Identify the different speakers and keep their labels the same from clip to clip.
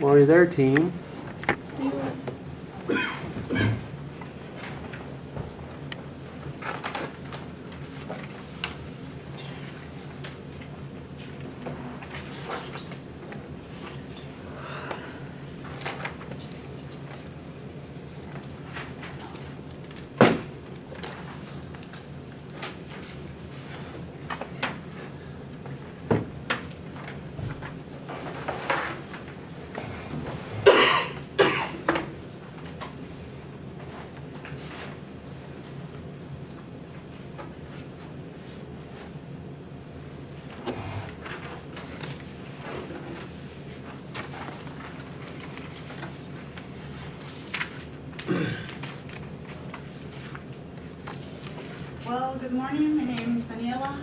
Speaker 1: Are you there, team?
Speaker 2: Well, good morning. My name is Daniela.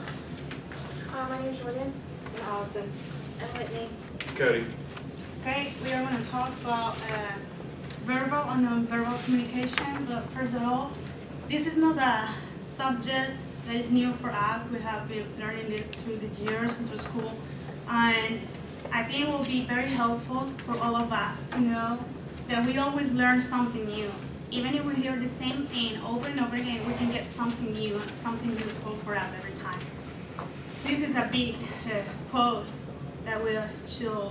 Speaker 3: My name is Jordan.
Speaker 4: And Allison.
Speaker 3: And Whitney.
Speaker 5: Cody.
Speaker 2: Okay, we are going to talk about verbal and nonverbal communication. But first of all, this is not a subject that is new for us. We have been learning this through the years into school, and I think it will be very helpful for all of us to know that we always learn something new. Even if we hear the same thing over and over again, we can get something new and something useful for us every time. This is a big quote that we should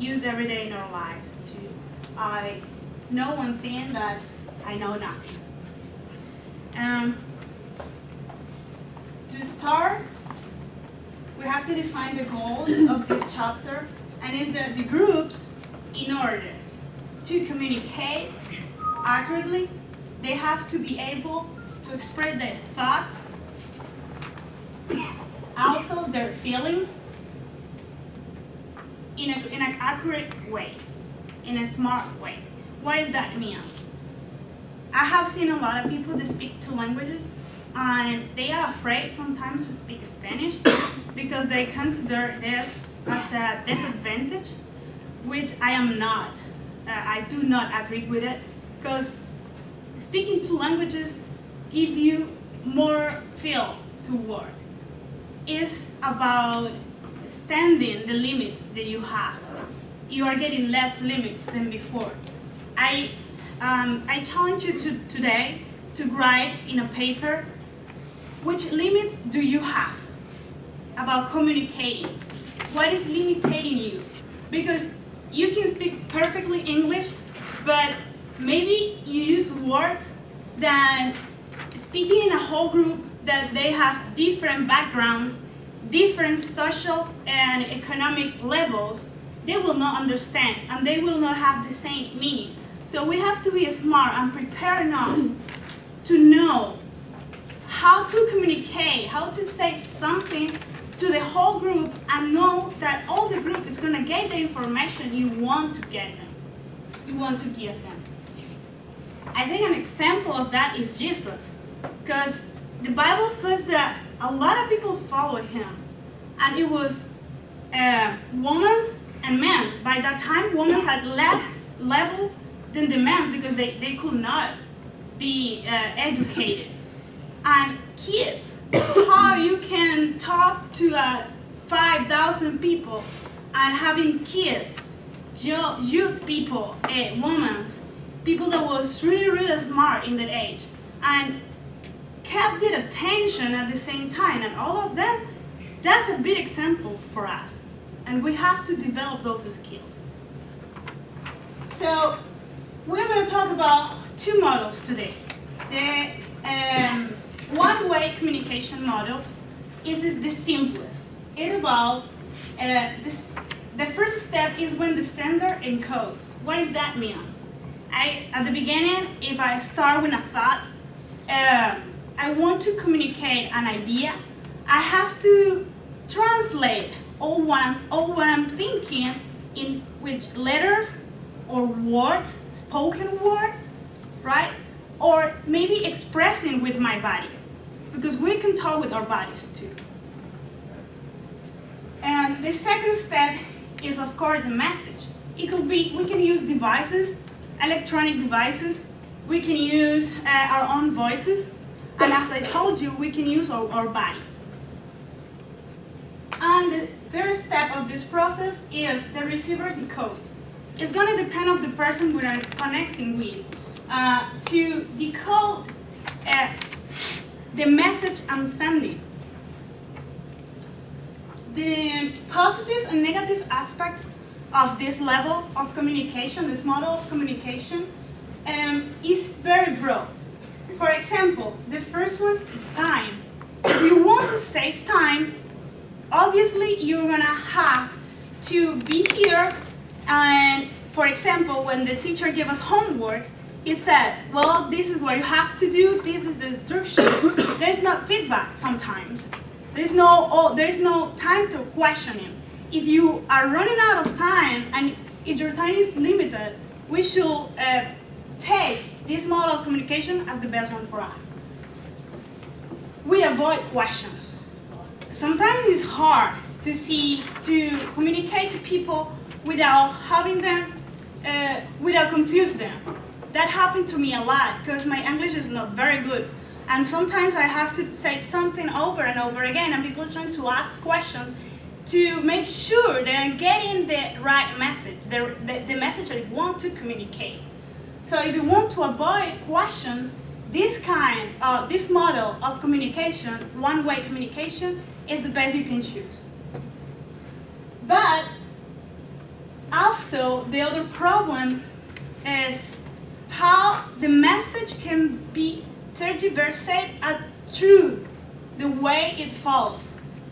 Speaker 2: use every day in our lives. I know one thing, but I know nothing. To start, we have to define the goal of this chapter, and it's that the groups, in order to communicate accurately, they have to be able to express their thoughts, also their feelings, in an accurate way, in a smart way. What does that mean? I have seen a lot of people that speak two languages, and they are afraid sometimes to speak Spanish because they consider this as a disadvantage, which I am not. I do not agree with it, because speaking two languages give you more feel to work. It's about extending the limits that you have. You are getting less limits than before. I challenge you today to write in a paper which limits do you have about communicating. What is limiting you? Because you can speak perfectly English, but maybe you use words that speaking in a whole group that they have different backgrounds, different social and economic levels, they will not understand and they will not have the same meaning. So we have to be smart and prepare enough to know how to communicate, how to say something to the whole group and know that all the group is going to get the information you want to get them, you want to give them. I think an example of that is Jesus, because the Bible says that a lot of people followed him, and it was women's and men's. By that time, women had less level than the men's because they could not be educated. And kids, how you can talk to 5,000 people and having kids, youth people, women, people that was really, really smart in that age, and kept their attention at the same time, and all of that, that's a big example for us. And we have to develop those skills. So we're going to talk about two models today. The one-way communication model is the simplest. It's about the first step is when the sender encodes. What does that mean? At the beginning, if I start with a thought, I want to communicate an idea, I have to translate all what I'm thinking in which letters or words, spoken word, right? Or maybe expressing with my body, because we can talk with our bodies too. And the second step is, of course, the message. It could be, we can use devices, electronic devices. We can use our own voices. And as I told you, we can use our body. And the third step of this process is the receiver decodes. it's going to depend on the person we are connecting with to decode the message I'm sending. The positive and negative aspects of this level of communication, this model of communication, is very broad. For example, the first one is time. If you want to save time, obviously you're gonna have to be here, and for example, when the teacher gave us homework, he said, well, this is what you have to do, this is the instructions. There's no feedback sometimes. There's no time to question him. If you are running out of time, and if your time is limited, we should take this model of communication as the best one for us. We avoid questions. Sometimes it's hard to communicate to people without having them, without confuse them. That happened to me a lot because my English is not very good. And sometimes I have to say something over and over again, and people are trying to ask questions to make sure they're getting the right message, the message that you want to communicate. So if you want to avoid questions, this model of communication, one-way communication, is the best you can choose. But also, the other problem is how the message can be tergiversed through the way it follows.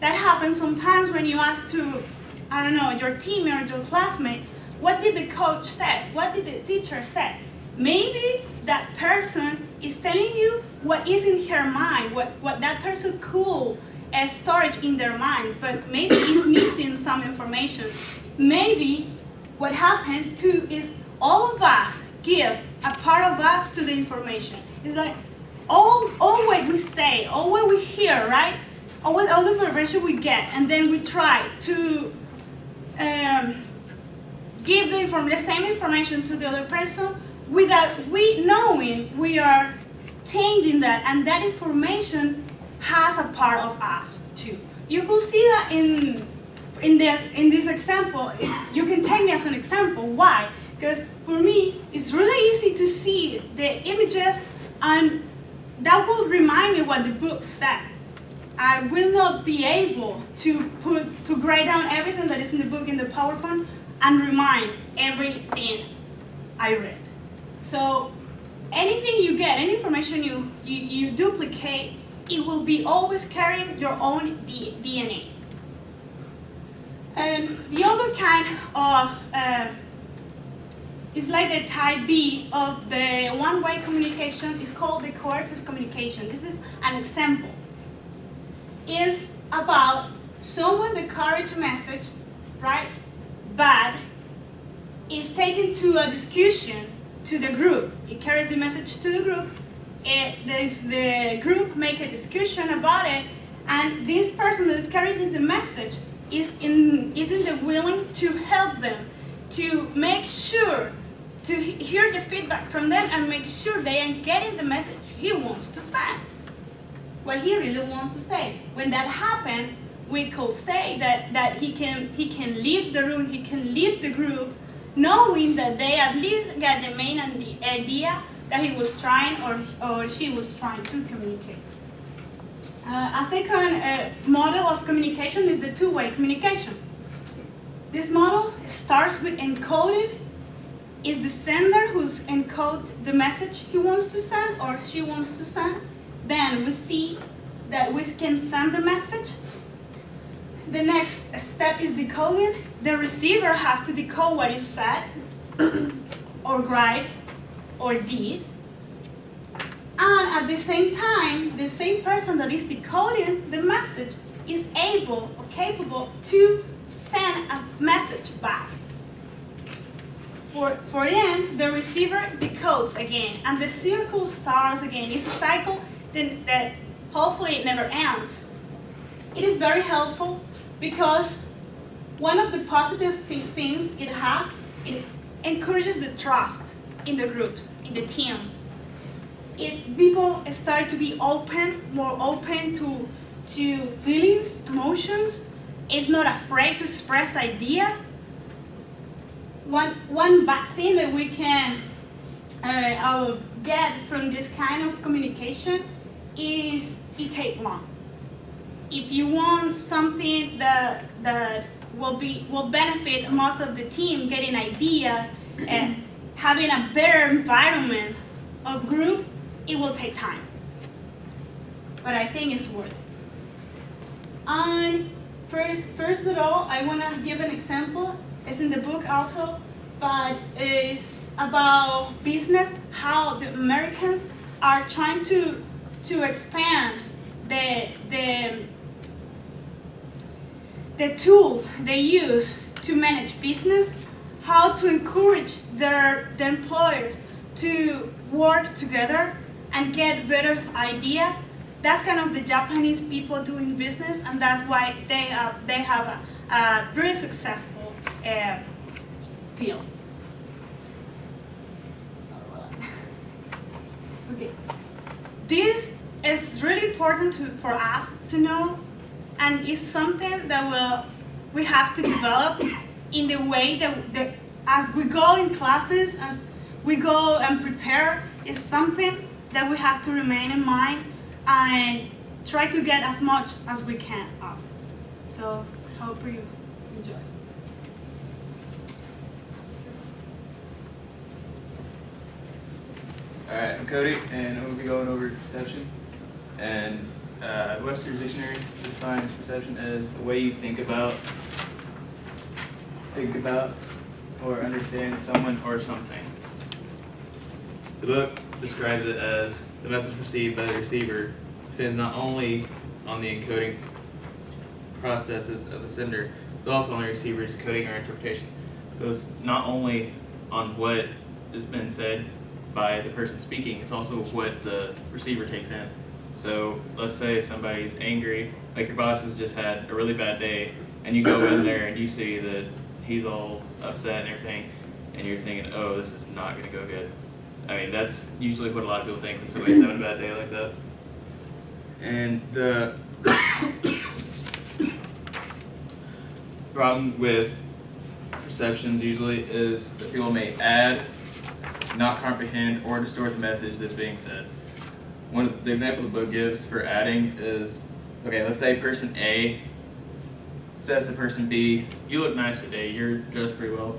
Speaker 2: That happens sometimes when you ask to, I don't know, your team or your classmate, what did the coach say? What did the teacher say? Maybe that person is telling you what is in her mind, what that person could storage in their minds, but maybe is missing some information. Maybe what happened too is all of us give a part of us to the information. It's like all what we say, all what we hear, right? All the information we get, and then we try to give the same information to the other person without we knowing we are changing that, and that information has a part of us too. You could see that in this example. You can take me as an example. Why? Because for me, it's really easy to see the images, and that will remind me what the book said. I will not be able to write down everything that is in the book in the PowerPoint and remind everything I read. So anything you get, any information you duplicate, it will be always carrying your own DNA. The other kind of is like the type B of the one-way communication is called the coercive communication. This is an example. It's about someone that carries a message, right? But is taken to a discussion to the group. It carries the message to the group. The group make a discussion about it, and this person that is carrying the message isn't willing to help them, to make sure to hear the feedback from them and make sure they are getting the message he wants to send, what he really wants to say. When that happens, we could say that he can leave the room, he can leave the group, knowing that they at least got the main idea that he was trying or she was trying to communicate. A second model of communication is the two-way communication. This model starts with encoding. Is the sender who's encodes the message he wants to send or she wants to send. Then we see that we can send the message. The next step is decoding. The receiver has to decode what is said or write or did. And at the same time, the same person that is decoding the message is able or capable to send a message back. For then, the receiver decodes again, and the circle starts again. It's a cycle that hopefully it never ends. It is very helpful because one of the positive things it has, it encourages the trust in the groups, in the teams. People start to be more open to feelings, emotions. It's not afraid to express ideas. one bad thing that we can get from this kind of communication is it takes long. If you want something that will benefit most of the team, getting ideas and having a better environment of group, it will take time. But I think it's worth it. And first of all, I want to give an example. It's in the book also, but it's about business, how the Americans are trying to expand the tools they use to manage business, how to encourage their employers to work together and get better ideas. That's kind of the Japanese people doing business, and that's why they have a very successful field. Okay, this is really important for us to know, and it's something that we have to develop in the way that as we go in classes, as we go and prepare, is something that we have to remain in mind and try to get as much as we can of it. So I hope you enjoy.
Speaker 1: Alright, I'm Cody, and I'm going to be going over perception. And Webster's Dictionary defines perception as the way you think about or understand someone or something. The book describes it as the message received by the receiver depends not only on the encoding processes of the sender, but also on the receiver's coding or interpretation. So it's not only on what has been said by the person speaking, it's also what the receiver takes in. So let's say somebody's angry, like your boss has just had a really bad day, and you go in there and you see that he's all upset and everything, and you're thinking, oh, this is not going to go good. I mean, that's usually what a lot of people think when somebody's having a bad day like that. And the problem with perceptions usually is that people may add, not comprehend, or distort the message that's being said. One of the example the book gives for adding is, okay, let's say person A says to person B, you look nice today, you're dressed pretty well.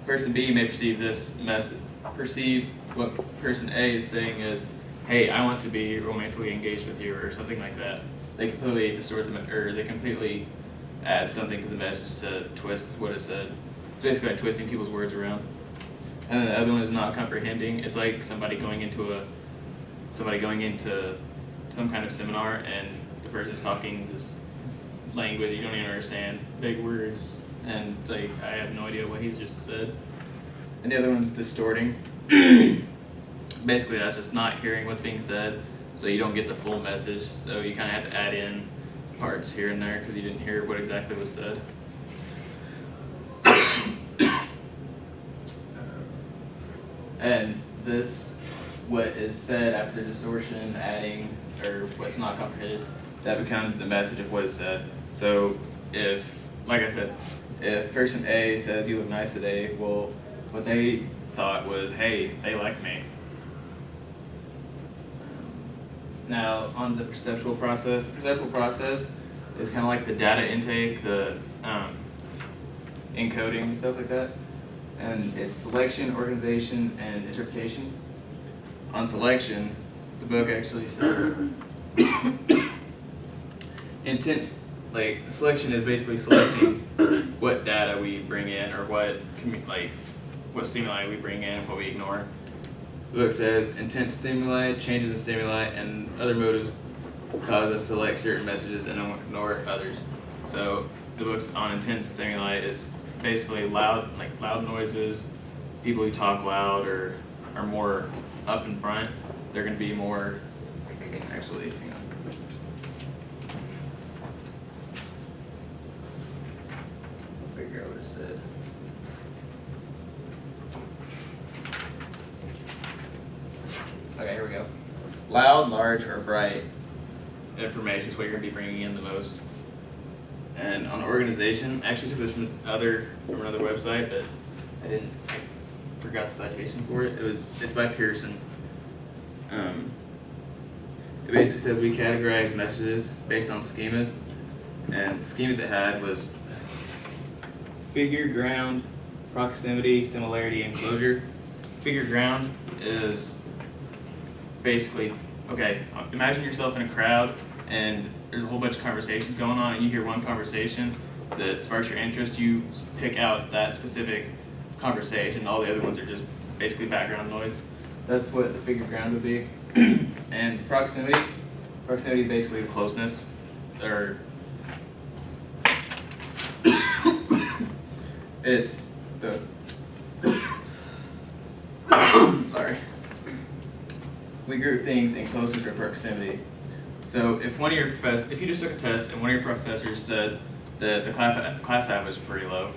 Speaker 1: Person B may perceive this message, perceive what person A is saying is, hey, I want to be romantically engaged with you, or something like that. They completely distort them, or they completely add something to the message to twist what it said. It's basically like twisting people's words around. And then the other one is not comprehending. It's like somebody going into some kind of seminar, and the person's talking this language you don't even understand, big words, and it's like, I have no idea what he's just said. And the other one's distorting. Basically, that's just not hearing what's being said, so you don't get the full message. So you kind of have to add in parts here and there because you didn't hear what exactly was said. And this, what is said after distortion, adding, or what's not comprehended, that becomes the message of what is said. So if, like I said, if person A says you look nice today, well, what they thought was, hey, they like me. Now, on the perceptual process is kind of like the data intake, the encoding and stuff like that. And it's selection, organization, and interpretation. On selection, the book actually says selection is basically selecting what data we bring in, or what stimuli we bring in and what we ignore. The book says intense stimuli, changes in stimuli, and other motives cause us to select certain messages and ignore others. So the book's on intense stimuli is basically loud noises. People who talk loud or are more up in front, they're going to be more, actually, hang on. I'll figure out what it said. Okay, here we go. Loud, large, or bright information is what you're going to be bringing in the most. And on organization, I actually took this from another website, but I forgot the citation for it. It's by Pearson. It basically says we categorize messages based on schemas, and the schemas it had was figure, ground, proximity, similarity, and closure. Figure ground is basically, okay, imagine yourself in a crowd and there's a whole bunch of conversations going on and you hear one conversation that sparks your interest. You pick out that specific conversation. All the other ones are just basically background noise. That's what the figure ground would be. And proximity is basically the closeness, or it's the sorry. We group things in closeness or proximity. So if if you just took a test and one of your professors said that the class average was pretty low,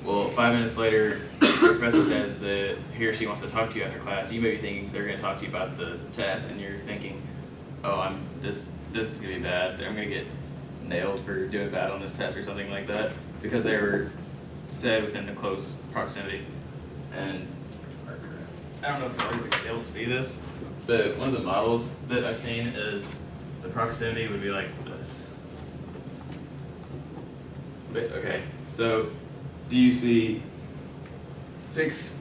Speaker 1: well, 5 minutes later, the professor says that he or she wants to talk to you after class. You may be thinking they're going to talk to you about the test, and you're thinking, oh, this is going to be bad. I'm going to get nailed for doing bad on this test or something like that, because they were said within the close proximity. And I don't know if you're able to see this, but one of the models that I've seen is the proximity would be like this. But, okay, so do you see six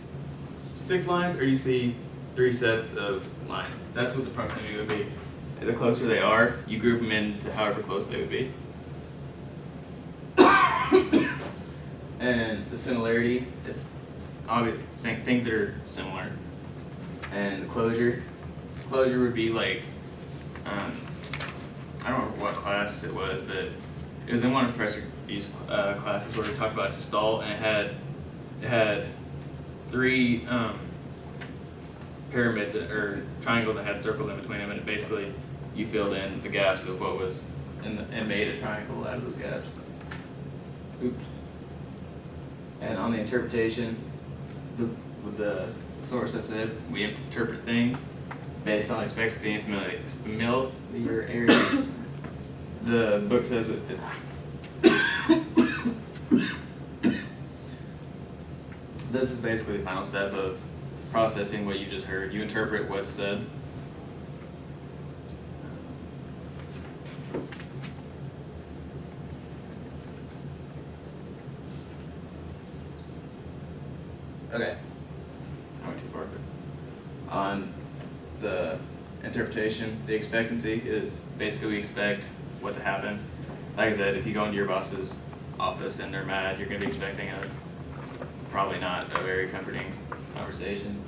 Speaker 1: lines, or do you see 3 sets of lines? That's what the proximity would be. And the closer they are, you group them into however close they would be. And the similarity is obvious, things that are similar. And the closure would be like, I don't remember what class it was, but it was in one of Professor B's classes where we talked about Gestalt, and it had 3 pyramids or triangles that had circles in between them, and basically you filled in the gaps of what was and made a triangle out of those gaps. Oops. And on the interpretation, the source that says we interpret things based on expectancy and familiarity. The book says that this is basically the final step of processing what you just heard. You interpret what's said. Okay, I went too far. On the interpretation, the expectancy is basically we expect what to happen. Like I said, if you go into your boss's office and they're mad, you're going to be expecting probably not a very comforting conversation.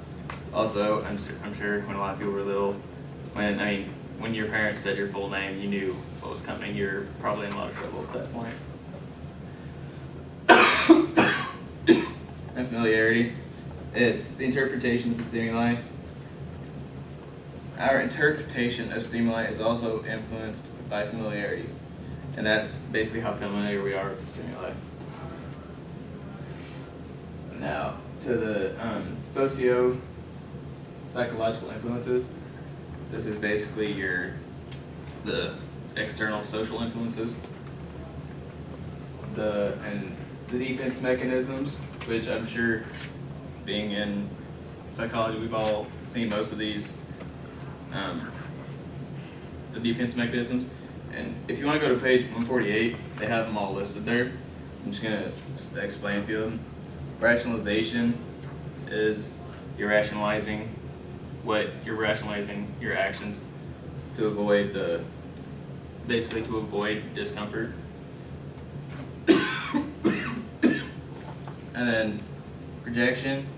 Speaker 1: Also, I'm sure when a lot of people were little, when your parents said your full name, you knew what was coming. You're probably in a lot of trouble at that point. And familiarity, it's the interpretation of the stimuli. Our interpretation of stimuli is also influenced by familiarity, and that's basically how familiar we are with the stimuli. Now, to the socio-psychological influences, this is basically the external social influences, and the defense mechanisms, which I'm sure, being in psychology, we've all seen most of these. The defense mechanisms, and if you want to go to page 148, they have them all listed there. I'm just going to explain a few of them. Rationalization is you're rationalizing your actions to avoid basically to avoid discomfort. And then projection,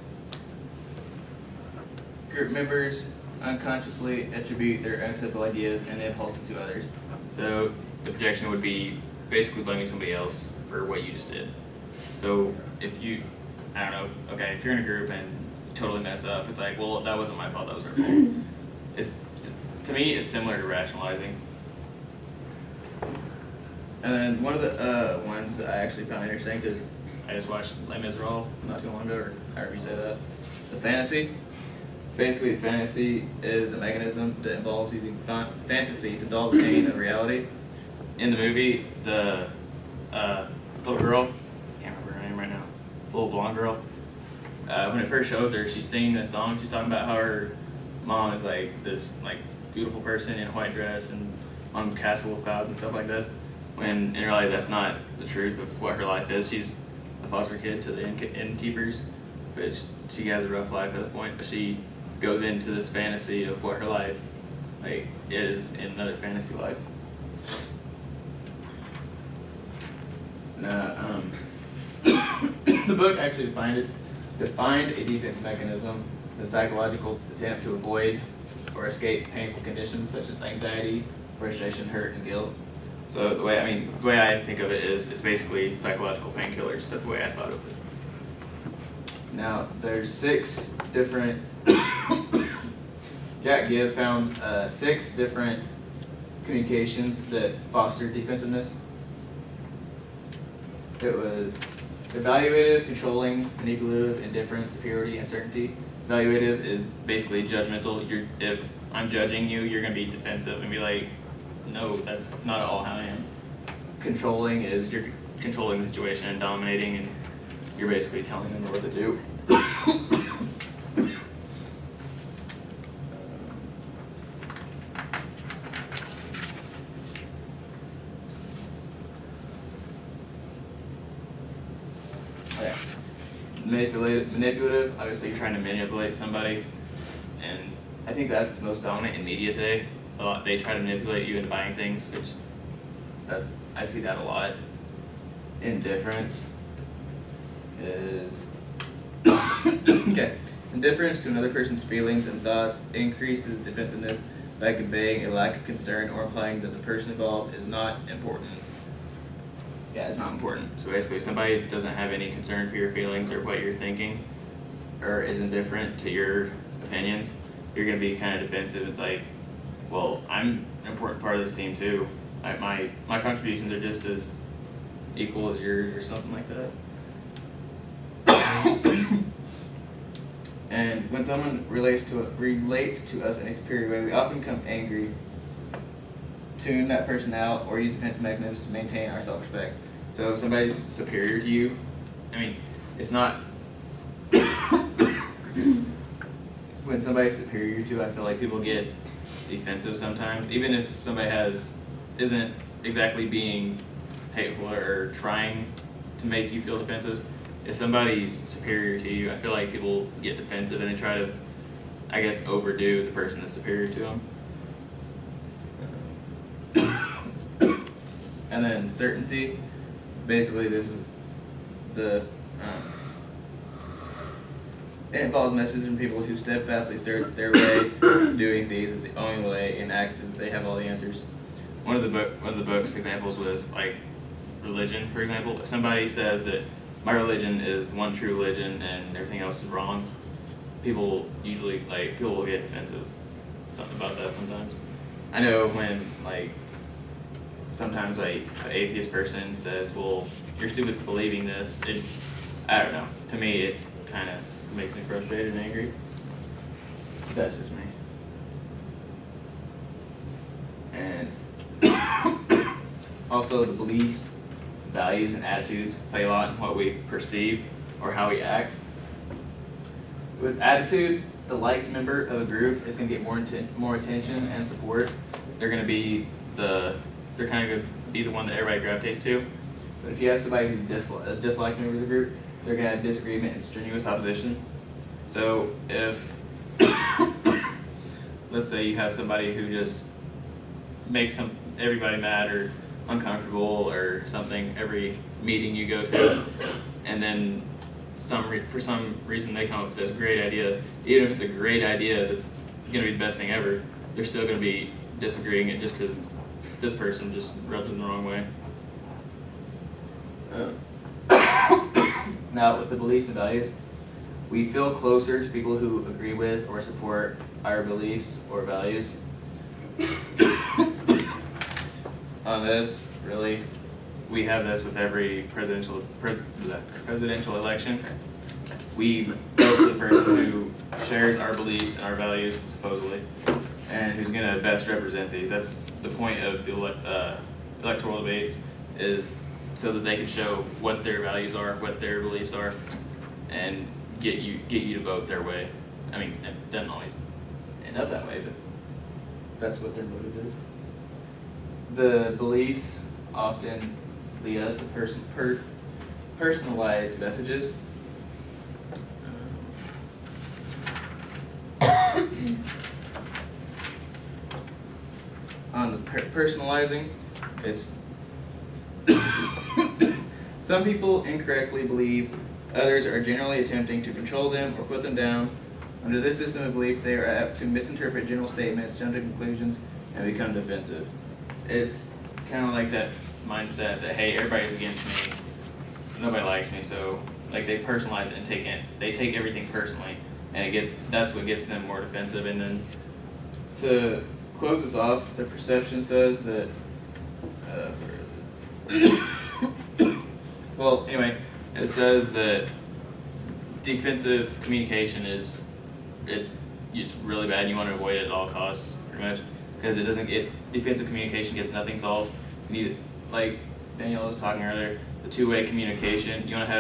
Speaker 1: group members unconsciously attribute their unacceptable ideas and impulses to others. So the projection would be basically blaming somebody else for what you just did. So if you, I don't know, okay, if you're in a group and you totally mess up, it's like, well, that wasn't my fault, that was her fault. To me, it's similar to rationalizing. And then one of the ones that I actually found interesting, because I just watched Les Miserables not too long ago, or however you say that, the fantasy. Basically, fantasy is a mechanism that involves using fantasy to dull the pain of reality. In the movie, the little girl, can't remember her name right now, little blonde girl, when it first shows her, she's singing this song. She's talking about how her mom is like this like beautiful person in a white dress and on a castle with clouds and stuff like this. When in reality, that's not the truth of what her life is. She's a foster kid to the innkeepers, which she has a rough life at that point. But she goes into this fantasy of what her life like is in another fantasy life. Now, the book actually defined a defense mechanism, the psychological attempt to avoid or escape painful conditions such as anxiety, frustration, hurt, and guilt. So the way I think of it is it's basically psychological painkillers. That's the way I thought of it. Now there's 6 different. Jack Gibb found 6 different communications that foster defensiveness. It was evaluative, controlling, manipulative, indifference, superiority, and certainty. Evaluative is basically judgmental. If I'm judging you, you're going to be defensive and be like, no, that's not at all how I am. Controlling is you're controlling the situation and dominating, and you're basically telling them what to do. Manipulative, obviously you're trying to manipulate somebody, and I think that's most dominant in media today. They try to manipulate you into buying things, which I see that a lot. Indifference is okay. Indifference to another person's feelings and thoughts increases defensiveness by conveying a lack of concern or implying that the person involved is not important. Yeah, it's not important. So basically, if somebody doesn't have any concern for your feelings or what you're thinking, or is indifferent to your opinions, you're going to be kind of defensive. It's like, well, I'm an important part of this team too. My contributions are just as equal as yours, or something like that. And when someone relates to us in a superior way, we often become angry, tune that person out, or use defensive mechanisms to maintain our self-respect. So if somebody's superior to you, it's not. When somebody's superior to you, I feel like people get defensive sometimes, even if somebody isn't exactly being hateful or trying to make you feel defensive. If somebody's superior to you, I feel like people get defensive and they try to, I guess, overdo the person that's superior to them. And then certainty, basically this is it involves messages from people who steadfastly assert their way of doing things is the only way and act as they have all the answers. One of the book's examples was like religion, for example. If somebody says that my religion is the one true religion and everything else is wrong, people will get defensive about that sometimes. I know when sometimes an atheist person says, well, you're stupid for believing this. I don't know. To me, it kind of makes me frustrated and angry. That's just me. And also the beliefs, values, and attitudes play a lot in what we perceive or how we act. With attitude, the liked member of a group is going to get more attention and support. They're going to be the one that everybody gravitates to. But if you have somebody who's disliked member of the group, they're going to have disagreement and strenuous opposition. So if, let's say you have somebody who just makes everybody mad or uncomfortable or something every meeting you go to, and then for some reason they come up with this great idea, even if it's a great idea that's going to be the best thing ever, they're still going to be disagreeing it just because this person just rubs them the wrong way. Now, with the beliefs and values, we feel closer to people who agree with or support our beliefs or values. On this, really, we have this with every presidential election. We vote for the person who shares our beliefs and our values, supposedly, and who's going to best represent these. That's the point of the electoral debates, is so that they can show what their values are, what their beliefs are, and get you to vote their way. I mean, it doesn't always end up that way, but that's what their motive is. The beliefs often lead us to personalized messages. On the personalizing, it's some people incorrectly believe others are generally attempting to control them or put them down. Under this system of belief, they are apt to misinterpret general statements, jump to conclusions, and become defensive. It's kind of like that mindset that, hey, everybody's against me, nobody likes me, so like they personalize it and they take everything personally, and that's what gets them more defensive. And then to close this off, the perception says that well, anyway, it says that defensive communication is it's really bad and you want to avoid it at all costs, pretty much, because defensive communication gets nothing solved. You need, like Danielle was talking earlier, the two-way communication. You want to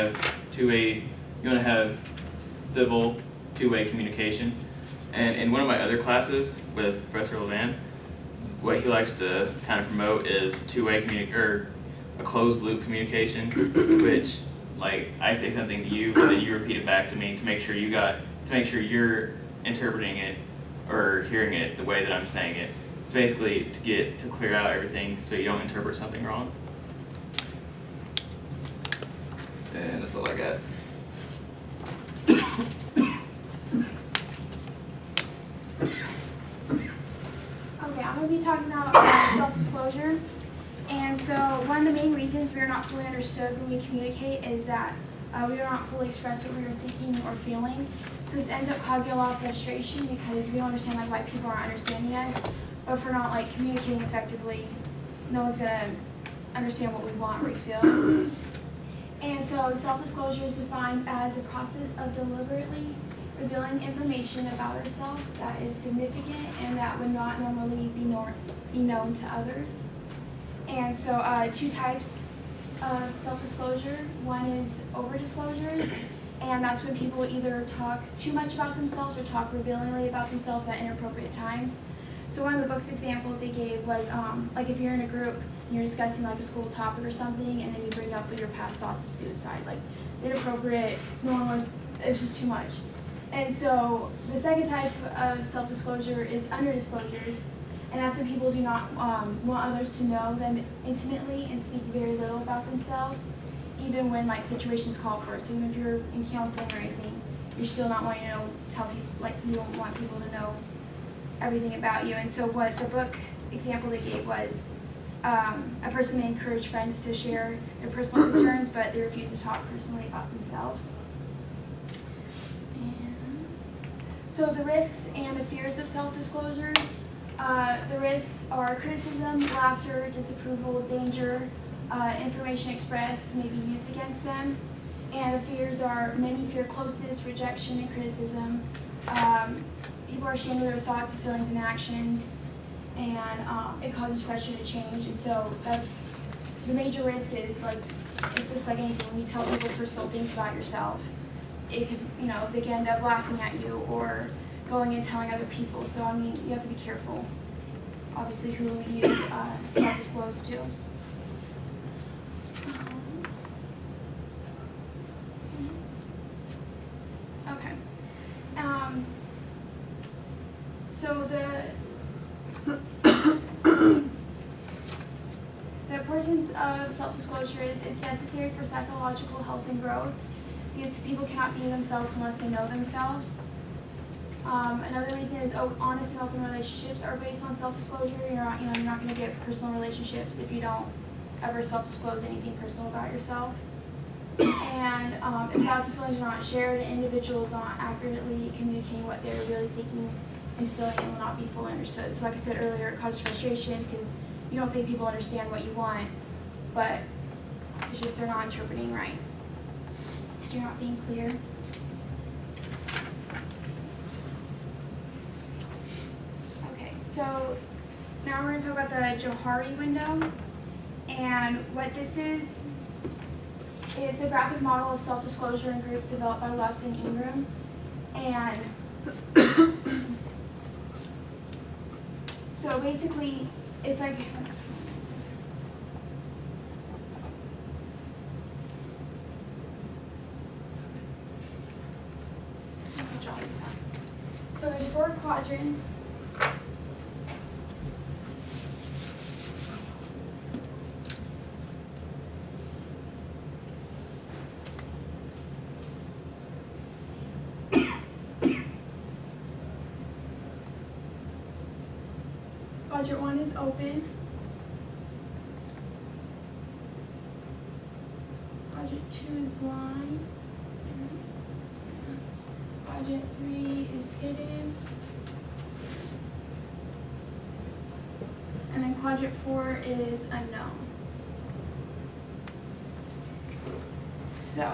Speaker 1: have civil two-way communication. And in one of my other classes with Professor Levan, what he likes to kind of promote is a closed loop communication, which, like, I say something to you and then you repeat it back to me to make sure you're interpreting it or hearing it the way that I'm saying it. It's basically to clear out everything so you don't interpret something wrong. And that's all I got.
Speaker 3: Okay, I'm going to be talking about self-disclosure. And so one of the main reasons we are not fully understood when we communicate is that we do not fully express what we are thinking or feeling. So this ends up causing a lot of frustration because we don't understand why people aren't understanding us. But if we're not communicating effectively, no one's going to understand what we want or we feel. And so self-disclosure is defined as the process of deliberately revealing information about ourselves that is significant and that would not normally be known to others. And so two types of self-disclosure. One is over-disclosures, and that's when people either talk too much about themselves or talk revealingly about themselves at inappropriate times. So one of the book's examples they gave was like if you're in a group and you're discussing like a school topic or something, and then you bring up your past thoughts of suicide. Like it's inappropriate, it's just too much. And so the second type of self-disclosure is under-disclosures, and that's when people do not want others to know them intimately and speak very little about themselves, even when situations call for it. So even if you're in counseling or anything, you're still not wanting to tell people, you don't want people to know everything about you. And so what the book example they gave was a person may encourage friends to share their personal concerns, but they refuse to talk personally about themselves. And so the risks and the fears of self-disclosures. The risks are criticism, laughter, disapproval, danger, information expressed may be used against them. And the fears are many fear closeness, rejection, and criticism. People are ashamed of their thoughts, feelings, and actions, and it causes pressure to change. And so that's the major risk is it's just like anything. When you tell people personal things about yourself, it could, they can end up laughing at you or going and telling other people. So I mean, you have to be careful, obviously, who you self-disclose to. Okay. So the importance of self-disclosure is it's necessary for psychological health and growth because people cannot be themselves unless they know themselves. Another reason is honest and open relationships are based on self-disclosure. You're not going to get personal relationships if you don't ever self-disclose anything personal about yourself. And if thoughts and feelings are not shared, an individual is not accurately communicating what they're really thinking and feeling and will not be fully understood. So like I said earlier, it causes frustration because you don't think people understand what you want, but it's just they're not interpreting right because you're not being clear. Okay, so now we're going to talk about the Johari window. And what this is It's a graphic model of self-disclosure in groups developed by Left and Ingram. And so basically, it's like, so there's 4 quadrants. Quadrant 1 is open. Quadrant 2 is blind. Quadrant 3 is hidden. And then quadrant 4 is unknown. So,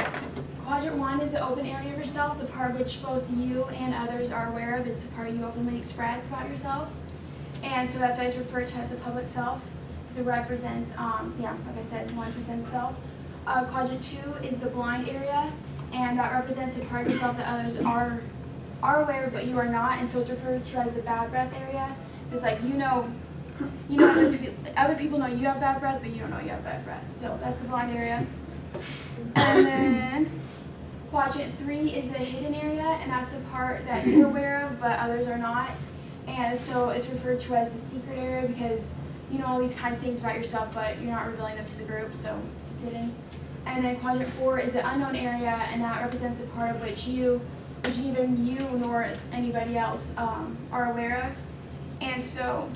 Speaker 3: quadrant 1 is the open area of yourself, the part which both you and others are aware of. It's the part you openly express about yourself. And so that's why it's referred to as the public self, because it represents, like I said, one presents self. Quadrant 2 is the blind area, and that represents the part of yourself that others are aware of, but you are not, and so it's referred to as the bad breath area. It's like other people know you have bad breath, but you don't know you have bad breath. So that's the blind area. And then quadrant 3 is the hidden area, and that's the part that you're aware of, but others are not. And so it's referred to as the secret area because you know all these kinds of things about yourself, but you're not revealing them to the group, so it's hidden. And then quadrant 4 is the unknown area, and that represents the part of which neither you nor anybody else are aware of. And so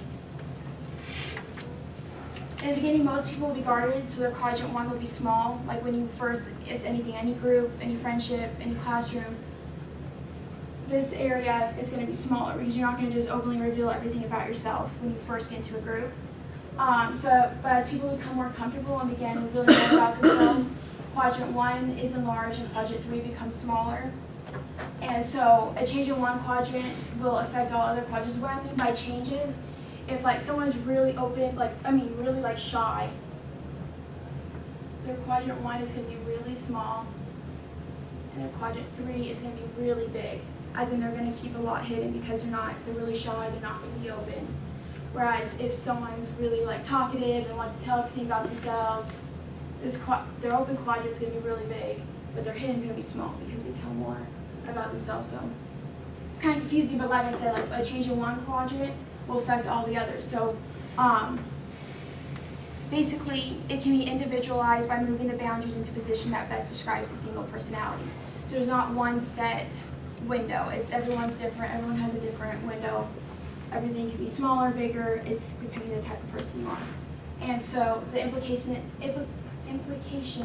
Speaker 3: in the beginning, most people will be guarded, so their quadrant 1 will be small. Like when you first, it's anything, any group, any friendship, any classroom. This area is going to be smaller because you're not going to just openly reveal everything about yourself when you first get into a group. But as people become more comfortable and begin revealing more about themselves, quadrant 1 is enlarged and quadrant 3 becomes smaller. And so a change in one quadrant will affect all other quadrants. What I mean by changes, if like someone's really open, really like shy, their quadrant 1 is going to be really small, and their quadrant 3 is going to be really big. As in they're going to keep a lot hidden because if they're really shy, they're not going to be open. Whereas if someone's really like talkative and wants to tell everything about themselves, their open quadrant is going to be really big, but their hidden is going to be small because they tell more about themselves. So kind of confusing, but like I said, like a change in one quadrant will affect all the others. So basically, it can be individualized by moving the boundaries into a position that best describes a single personality. So there's not one set window. Everyone's different. Everyone has a different window. Everything can be smaller, bigger. It's depending on the type of person you are. And so the implications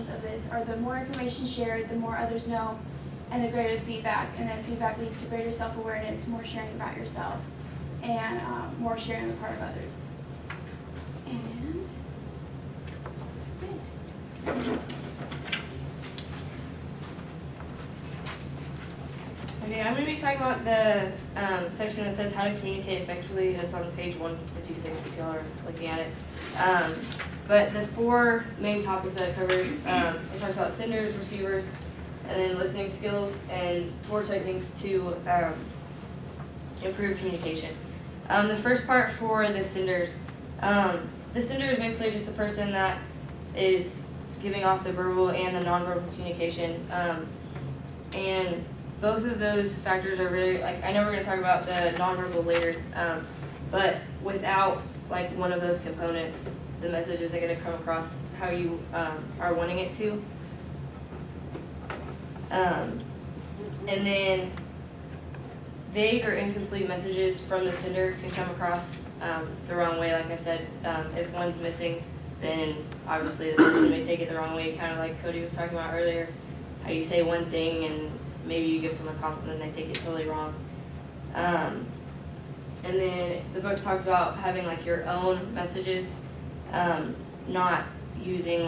Speaker 3: of this are the more information shared, the more others know, and the greater the feedback. And then feedback leads to greater self-awareness, more sharing about yourself, and more sharing on the part of others. And that's it.
Speaker 4: Okay, I'm going to be talking about the section that says how to communicate effectively. That's on page 156 if y'all are looking at it. But the 4 main topics that it covers, it talks about senders, receivers, and then listening skills, and 4 techniques to improve communication. The first part for the senders. The sender is basically just the person that is giving off the verbal and the nonverbal communication. And both of those factors are really, I know we're going to talk about the nonverbal later, but without one of those components, the message isn't going to come across how you are wanting it to. And then vague or incomplete messages from the sender can come across the wrong way. Like I said, if one's missing, then obviously the person may take it the wrong way, kind of like Cody was talking about earlier, how you say one thing and maybe you give someone a compliment and they take it totally wrong. And then the book talks about having your own messages, not using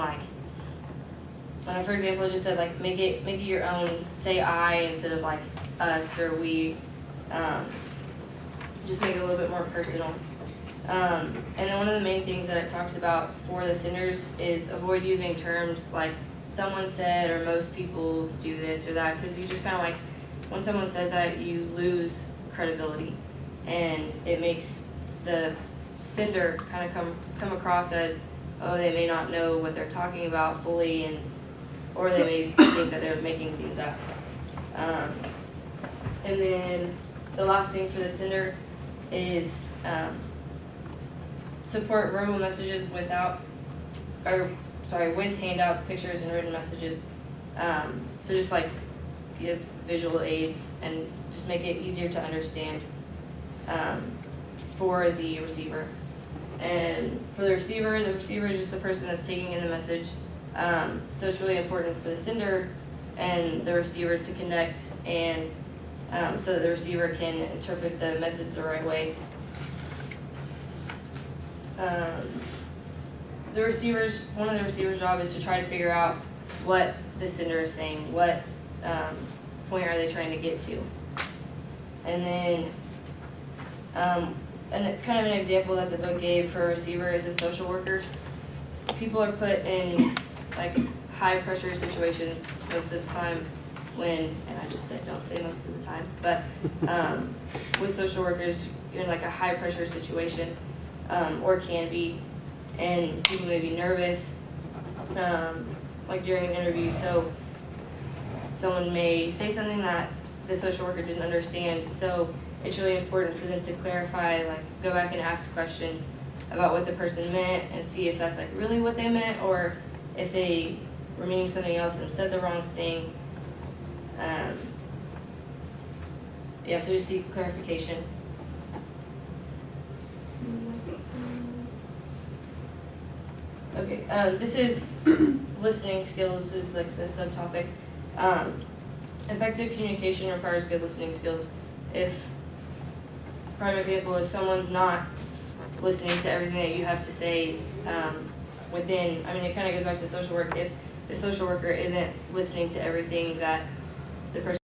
Speaker 4: for example, it just said make it your own. Say I instead of us or we. Just make it a little bit more personal. And then one of the main things that it talks about for the senders is avoid using terms like someone said, or most people do this or that, because you just kind of like, when someone says that, you lose credibility, and it makes the sender kind of come across as, oh, they may not know what they're talking about fully, and or they may think that they're making things up. And then the last thing for the sender is support verbal messages with handouts, pictures, and written messages. So just like give visual aids and just make it easier to understand for the receiver. And for the receiver is just the person that's taking in the message. So it's really important for the sender and the receiver to connect, and so that the receiver can interpret the message the right way. One of the receiver's job is to try to figure out what the sender is saying, what point are they trying to get to. And then and kind of an example that the book gave for a receiver is a social worker. People are put in like high pressure situations most of the time when, and I just said don't say most of the time, but with social workers, you're in like a high pressure situation, or can be, and people may be nervous, like during an interview. So someone may say something that the social worker didn't understand. So it's really important for them to clarify, like go back and ask questions about what the person meant and see if that's like really what they meant, or if they were meaning something else and said the wrong thing. Yeah, so just seek clarification. Okay, this is listening skills is like the subtopic. Effective communication requires good listening skills. Prime example, if someone's not listening to everything that you have to say, it kind of goes back to social work. If the social worker isn't listening to everything that the person